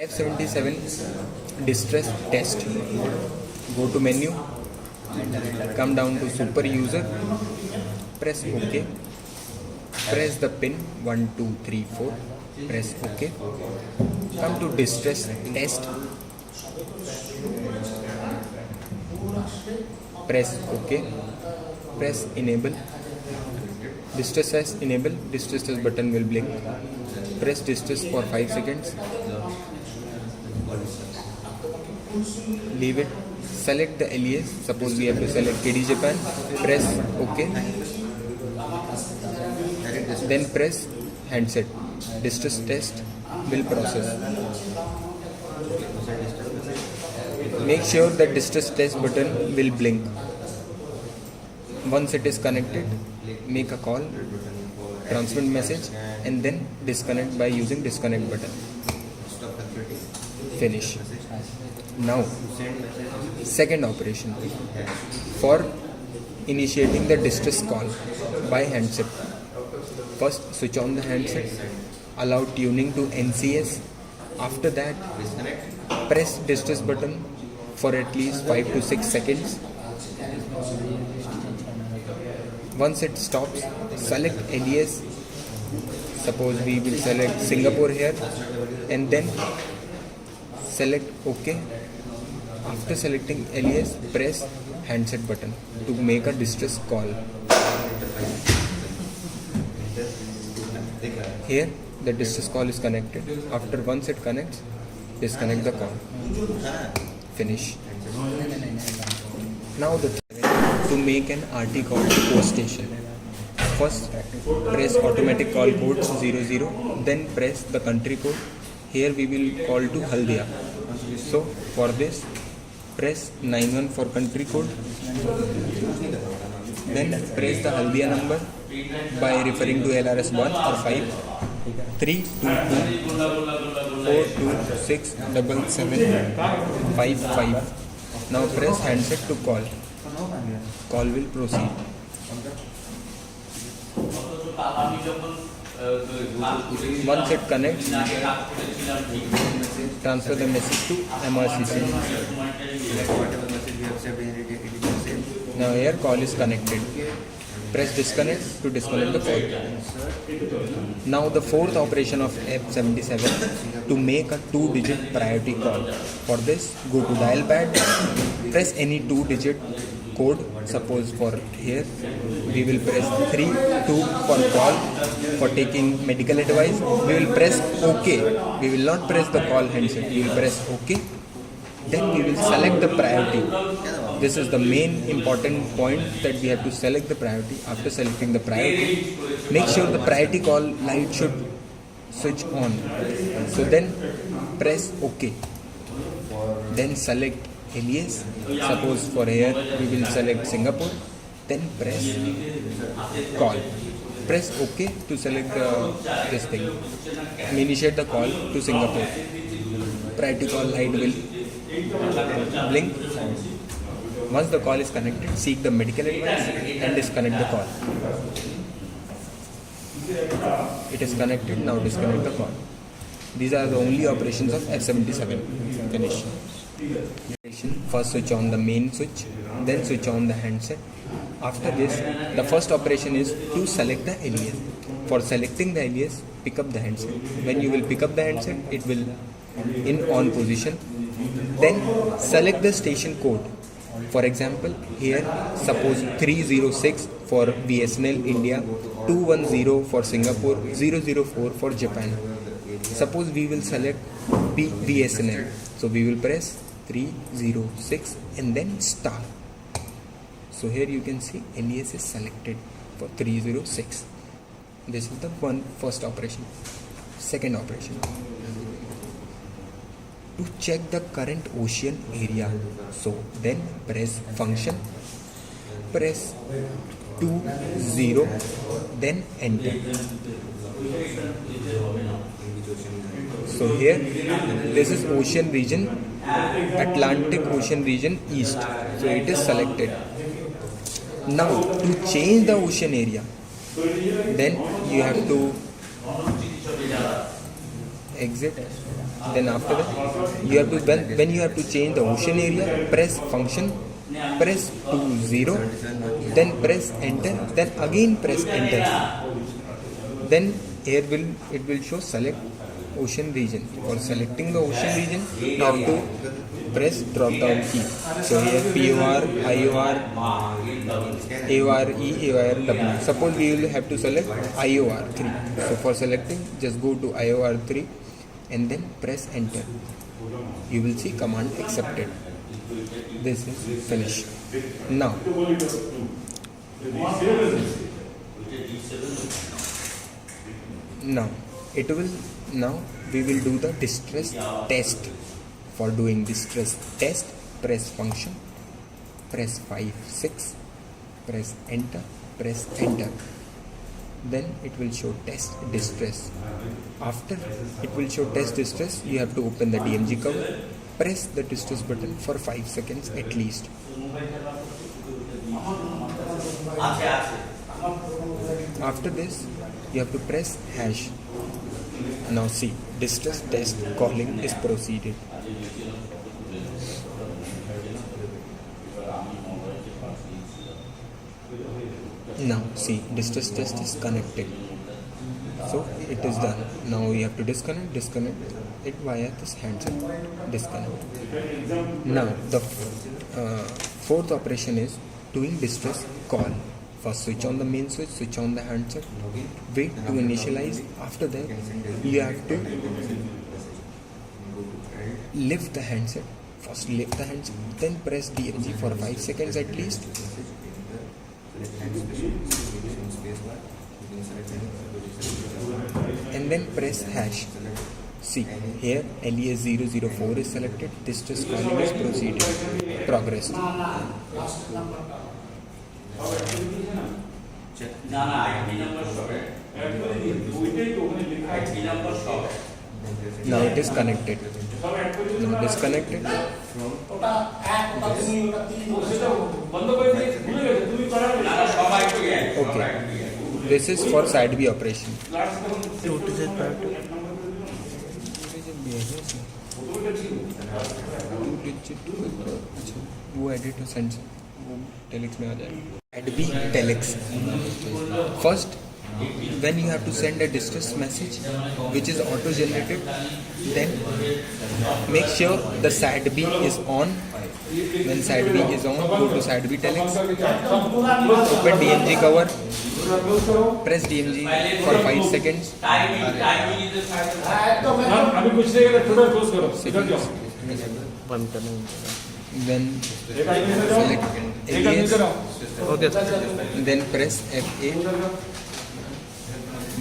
F77 distress test. Go to menu, come down to super user, press OK, press the pin 1 2 3 4, press OK, come to distress test, press OK, press enable. Distress test enable, distress test button will blink. Press distress for 5 seconds. Leave it. Select the alias. Suppose we have to select KD Japan. Press OK. Then press handset. Distress test will process. Make sure that distress test button will blink. Once it is connected, make a call, transmit message, and then disconnect by using disconnect button. Finish. Now, second operation for initiating the distress call by handset. First, switch on the handset, allow tuning to NCS. After that, press distress button for at least 5 to 6 seconds. Once it stops, select alias. Suppose we will select Singapore here, and then select OK. After selecting alias, press handset button to make a distress call. Here the distress call is connected. After once it connects, disconnect the call. Finish. Now to make an RT call to post station. First, press automatic call code 00, then press the country code. Here we will call to Haldia. So for this, press 91 for country code. Then press the Haldia number by referring to LRS 1 or 5. 322 426 7755. Now press handset to call. Call will proceed. Once it connects, transfer the message to MRCC. Now here call is connected. Press disconnect to disconnect the call. Now the fourth operation of F77 to make a 2-digit priority call. For this, go to dial pad, press any 2-digit code. Suppose for here we will press 32 for call. For taking medical advice, we will press OK. We will not press the call handset. We will press OK. Then we will select the priority. This is the main important point, that we have to select the priority. After selecting the priority, make sure the priority call light should switch on. So then press OK. Then select alias. Suppose for here we will select Singapore. Then press call. Press OK to select this thing. Initiate the call to Singapore. Priority call light will blink. Once the call is connected, seek the medical advice and disconnect the call. It is connected, now disconnect the call. These are the only operations of F77. Finish. First switch on the main switch, then switch on the handset. After this, the first operation is to select the alias. For selecting the alias, pick up the handset. When you will pick up the handset, it will in on position. Then select the station code. For example, here suppose 306 for BSNL India, 210 for Singapore, 004 for Japan. Suppose we will select BSNL. So we will press 306 and then star. So here you can see alias is selected for 306. This is the first operation. Second operation, to check the current ocean area. So then press function, press 20, then enter. So here this is ocean region, Atlantic Ocean region east. So it is selected. Now to change the ocean area, then you have to exit Then after that, you have to when you have to change the ocean area, press function, press to 0, then press enter, then again press enter. Then here it will show select ocean region. For selecting the ocean region, you have to press drop down key. So here POR, IOR, AOR, AOR, W. Suppose we will have to select IOR 3. So for selecting, just go to IOR 3 and then press enter. You will see command accepted. This is finished. Now we will do the distress test. For doing distress test, press function, press 5, 6, press enter, then it will show test distress. After it will show test distress, you have to open the DMG cover, press the distress button for 5 seconds at least. After this, you have to press hash. Now see, distress test calling is proceeded. Now see, distress test is connected. So it is done. Now we have to disconnect it via this handset. Disconnect. Now the fourth operation is doing distress call. First switch on the main switch on the handset, wait to initialize. After that, you have to lift the handset. First lift the handset, then press DMG for 5 seconds at least. And then press hash. See, here LES 004 is selected. Distress calling is proceeded. Progressed. Now it is connected. Now disconnected. Okay. This is for side B operation. वो edit हो send वो टेलिक्स में आ जाएगा. Side B telex. First, when you have to send a distress message which is auto generated, then make sure the side B is on. When side B is on, go to side B telex, open DMG cover, press DMG for 5 seconds. Then select alias, then press F8.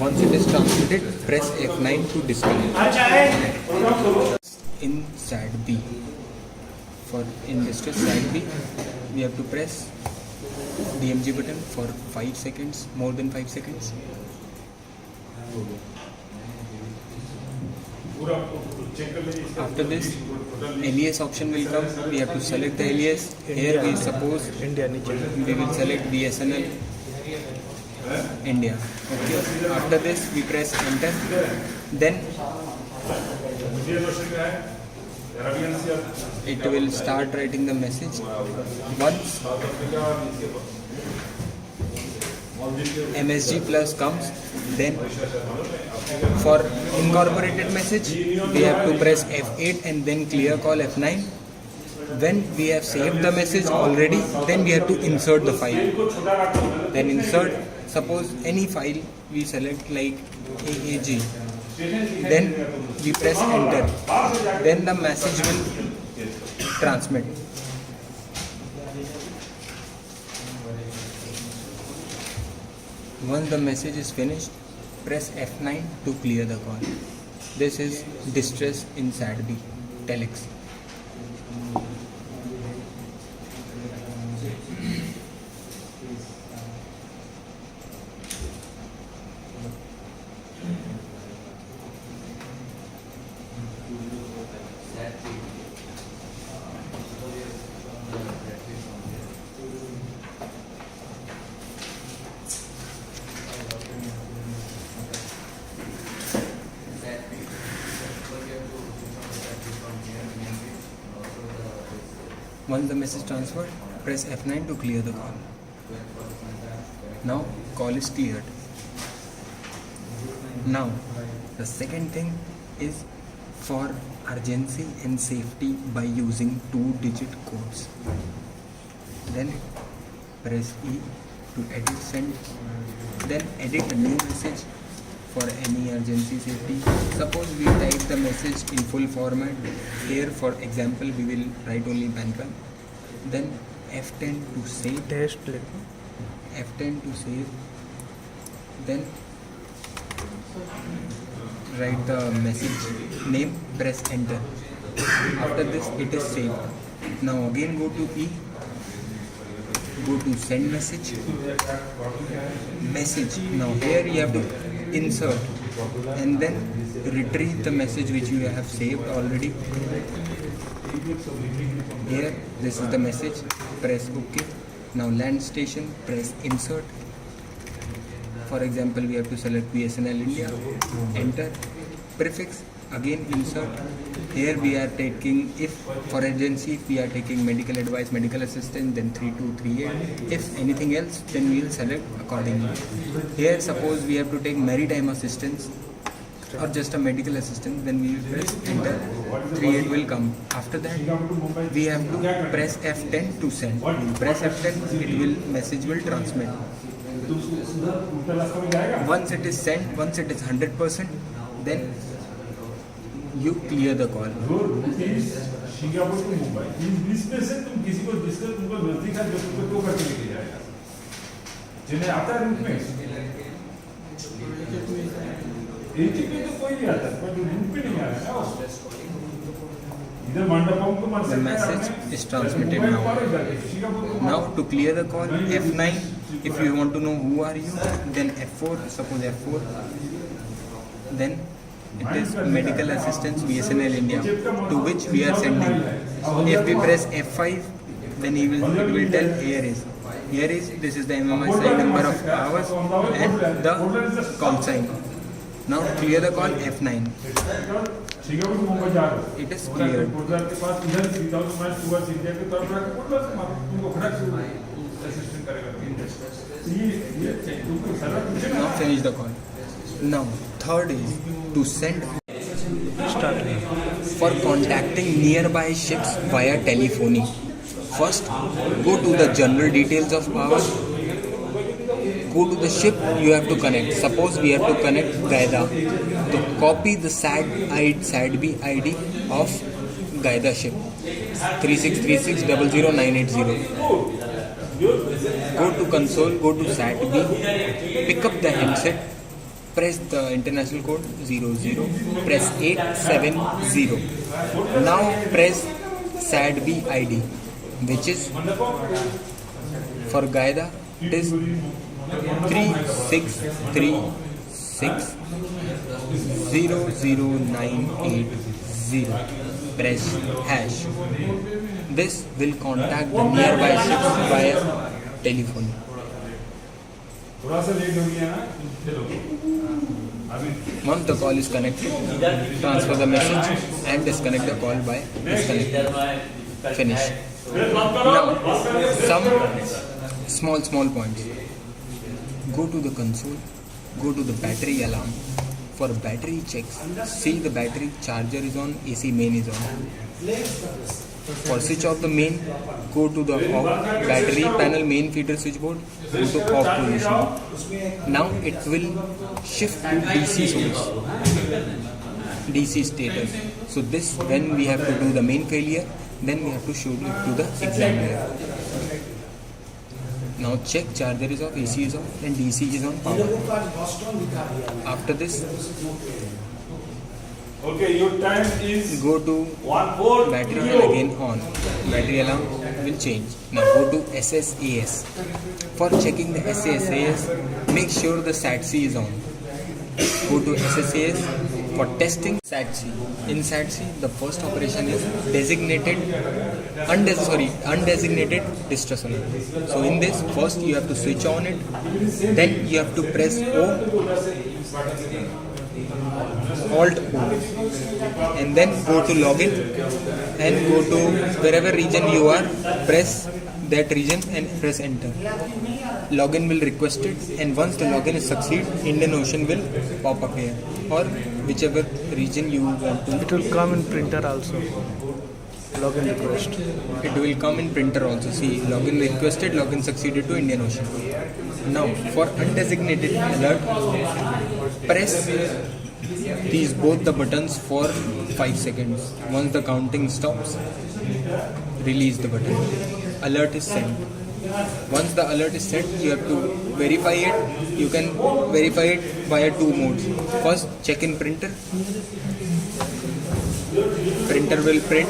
Once it is transmitted, press F9 to disconnect. In side B, for in distress side B, we have to press DMG button for 5 seconds, more than 5 seconds. After this, alias option will come. We have to select the alias. Here we suppose we will select BSNL India. Okay. After this, we press enter. Then it will start writing the message. Once MSG plus comes, then for incorporated message we have to press F8 and then clear call F9. When we have saved the message already, then we have to insert the file. Then insert, suppose any file we select like AAG, then we press enter, then the message will transmit. Once the message is finished, press F9 to clear the call. This is distress in side B telex. Once the message transferred, press F9 to clear the call. Now call is cleared. Now the second thing is for urgency and safety by using 2-digit codes. Then press E to edit send. Then edit a new message for any urgency safety. Suppose we type the message in full format. Here for example we will write only PAN card. Then F10 to save. F10 to save. Then write the message name, press enter. After this it is saved. Now again go to E, go to send message. Now here you have to insert and then retrieve the message which you have saved already. Here this is the message, press OK. Now land station, press insert. For example we have to select BSNL India, enter. Prefix, again insert. Here we are taking, if for agency we are taking medical advice, medical assistance, then 3238. If anything else, then we will select accordingly. Here suppose we have to take maritime assistance or just a medical assistance, then we will press enter. 38 will come. After that we have to press F10 to send. Press F10, it will message will transmit. Once it is sent, once it is 100%, then you clear the call. Singapore to Mumbai इस बीच में से तुम किसी को जिसका तुमको नजदीक है जो तुमको टो करके लेके जाएगा जिन्हें आता है रूट में एटी पे तो कोई नहीं आता पर रूट पे नहीं आ रहा है इधर मंडपम को मन से The message is transmitted now. Now to clear the call, F9. If you want to know who are you, then F4. Suppose F4. Then it is medical assistance BSNL India, to which we are sending. If we press F5, then it will tell this is the MMSI number of ours and the call sign. Now clear the call, F9. It is cleared. Now finish the call. Now third is to send for contacting nearby ships via telephony. First, go to the general details of power. Go to the ship you have to connect. Suppose we have to connect Gaida. So copy the SAT-B ID of Gaida ship 3636000980. Go to console, go to SAT-B, pick up the handset, press the international code 00, press 870. Now press SAT-B ID, which is for Gaida, it is 3636000980. Press hash. This will contact the nearby ships via telephone. Once the call is connected, transfer the message and disconnect the call by disconnecting. Finish. Now, some small points. Go to the console, go to the battery alarm. For battery checks, see the battery charger is on, AC main is on. For switch off the main, go to the off battery panel main feeder switchboard, go to off position. Now it will shift to DC source, DC status. So this, when we have to do the main failure, then we have to show it to the examiner. Now check charger is off, AC is off and DC is on power. After this, okay, your time is go to battery and again on. Battery alarm will change. Now go to SSAS. For checking the SSAS, make sure the SAT-C is on. Go to SSAS for testing SAT-C. In SAT-C, the first operation is undesignated distress alert. So in this, first you have to switch on it, then you have to press O, Alt O, and then go to login and go to wherever region you are, press that region and press enter. Login will request it, and once the login is succeed, Indian Ocean will pop up here, or whichever region you want to. It will come in printer also. Login request. It will come in printer also. See, login requested, login succeeded to Indian Ocean. Now, for undesignated alert, press these both the buttons for 5 seconds. Once the counting stops, release the button. Alert is sent. Once the alert is sent, you have to verify it. You can verify it via 2 modes. First, check in printer. Printer will print.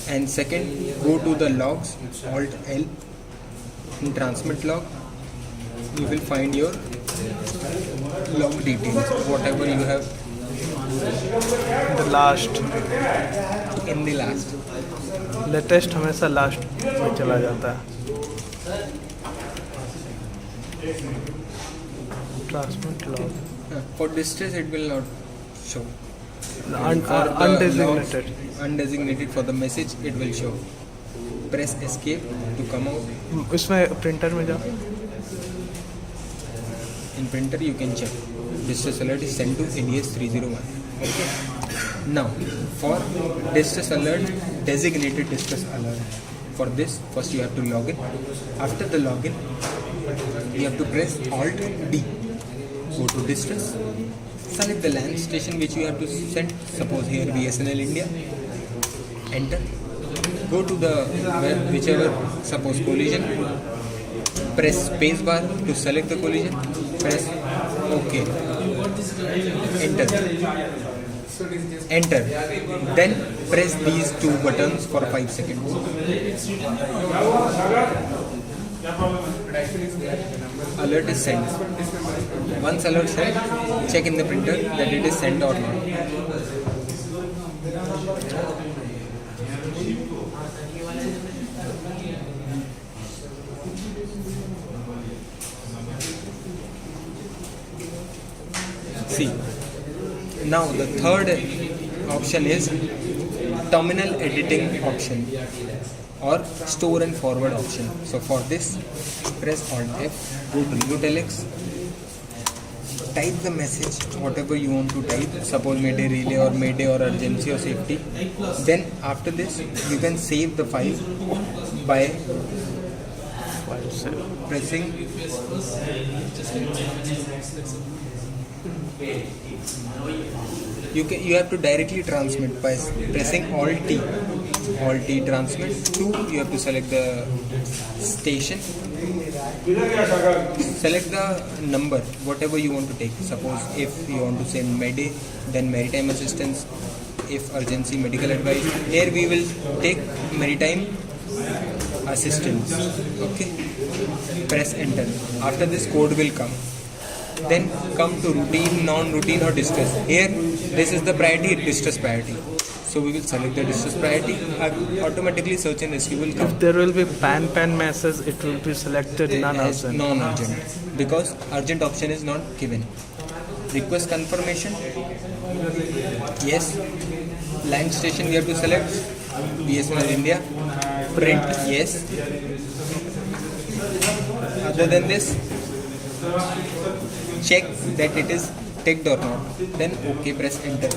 And second, go to the logs, Alt L. In transmit log, you will find your log details, whatever you have The last. in the last. Latest हमेशा last में चला जाता है. Transmit log. For distress, it will not show. Undesignated. Undesignated for the message, it will show. Press escape to come out. इसमें printer में जाओ. In printer, you can check. Distress alert is sent to ADS 301. Okay. Now, for distress alert, designated distress alert. For this, first you have to log in. After the login, you have to press Alt D. Go to distress. Select the land station which you have to send. Suppose here BSNL India. Enter. Go to the whichever, suppose collision. Press spacebar to select the collision. Press OK. Enter. Enter. Then press these 2 buttons for 5 seconds. Alert is sent. Once alert sent, check in the printer that it is sent or not. See, now the third option is terminal editing option or store and forward option. So for this, press Alt F, go to Utelex, type the message whatever you want to type, suppose Mayday relay or Mayday or urgency or safety. Then after this, you can save the file by pressing you have to directly transmit by pressing Alt T. Alt T transmit to, you have to select the station, select the number whatever you want to take. Suppose if you want to send Mayday, then maritime assistance. If urgency, medical advice, here we will take maritime assistance. Okay, press enter. After this, code will come. Then come to routine, non-routine or distress. Here, this is the priority, distress priority. So we will select the distress priority. Automatically search and rescue will come. If there will be pan message, it will be selected As non-urgent. non-urgent, because urgent option is not given. Request confirmation. Yes. Land station we have to select. BSNL India. Print. Yes. Other than this, check that it is ticked or not. Then OK, press enter.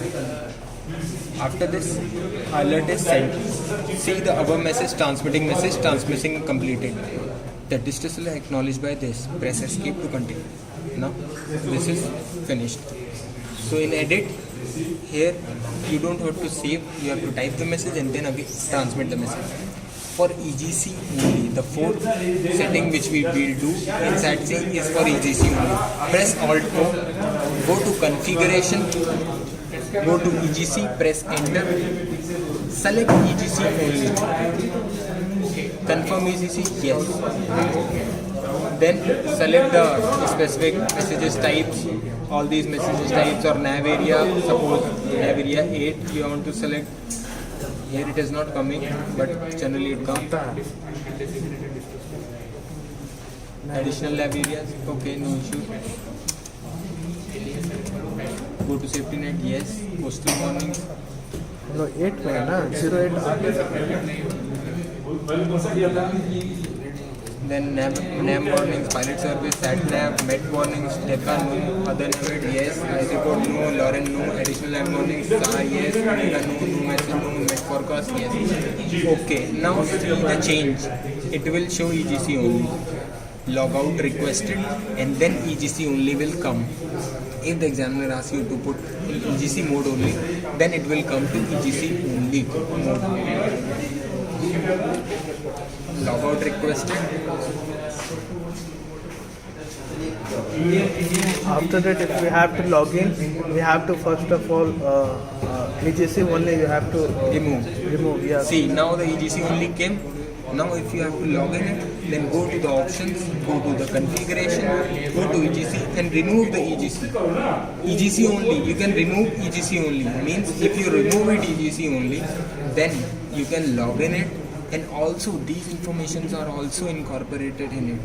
After this, alert is sent. See the above message, transmitting completed. The distress is acknowledged by this. Press escape to continue. Now this is finished. So in edit, here you don't have to save, you have to type the message and then again transmit the message. For EGC only, the fourth setting which we will do in SATC is for EGC only. Press Alt O, go to configuration, go to EGC, press enter, select EGC only. Confirm EGC, yes. Then select the specific messages types, all these messages types or nav area. Suppose nav area 8 you want to select. Here it is not coming, but generally it comes. Additional lab areas, okay, no issue. Go to safety net, yes. Postal warning, no 8 में है ना 08 पहले कौन सा किया था? then NAM warnings, pilot service, sat nav, met warnings, DECA no, other nav yes, IC code no, Lauren no, additional lab warnings, SAR yes, DECA no, no message no, met forecast yes. Okay, now see the change. It will show EGC only. Logout requested and then EGC only will come. If the examiner asks you to put in EGC mode only, then it will come to EGC only mode. Logout requested. After that, if we have to log in, we have to first of all EGC only you have to remove. Yeah. See, now the EGC only came. Now if you have to log in it, then go to the options, go to the configuration, go to EGC and remove the EGC. EGC only, you can remove EGC only. Means if you remove it EGC only, then you can log in it, and also these informations are also incorporated in it.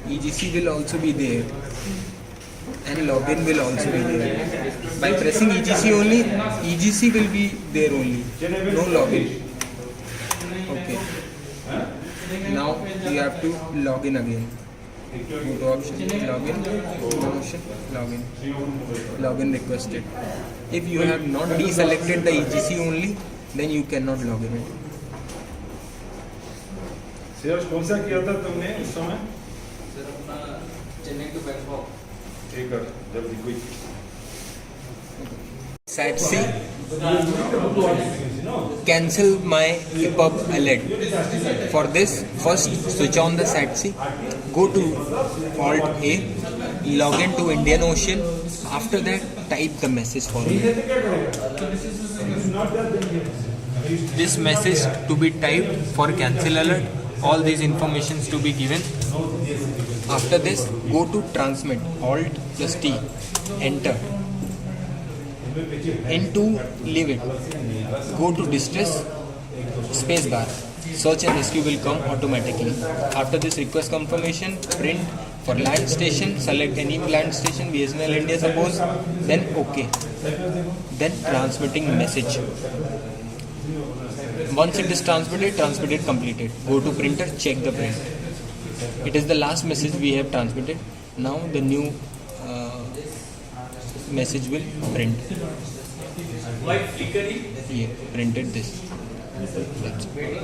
EGC will also be there and login will also be there. By pressing EGC only, EGC will be there only, no login. Okay. Now you have to log in again. Go to option, login, option, login. Login requested. If you have not deselected the EGC only, then you cannot log in it. सिर्फ कौन सा किया था तुमने उस समय? Chennai to Bangkok ठीक है, जल्दी कोई Sat C, cancel my EPUB alert. For this, first switch on the Sat C, go to Alt A, log in to Indian Ocean. After that, type the message for me. This message to be typed for cancel alert. All these informations to be given. After this, go to transmit, Alt plus T, enter. Into leave it. Go to distress, space bar. Search and rescue will come automatically. After this, request confirmation, print for land station, select any land station, BSNL India suppose, then OK. Then transmitting message. Once it is transmitted completed. Go to printer, check the print. It is the last message we have transmitted. Now the new message will print. Yeah, printed this. That's it.